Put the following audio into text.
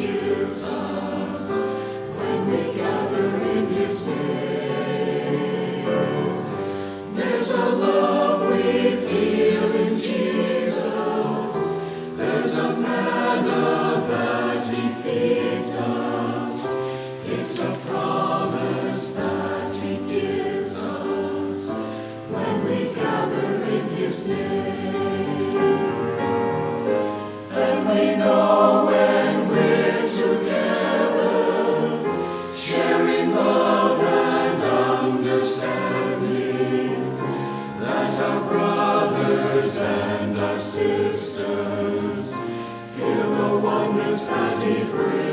gives us when we gather in His name. There's a love we feel in Jesus. There's a manna that He feeds us. It's a promise that He gives us when we gather in His name. And we know when we're together, sharing love and understanding, that our brothers and our sisters feel the oneness that He brings.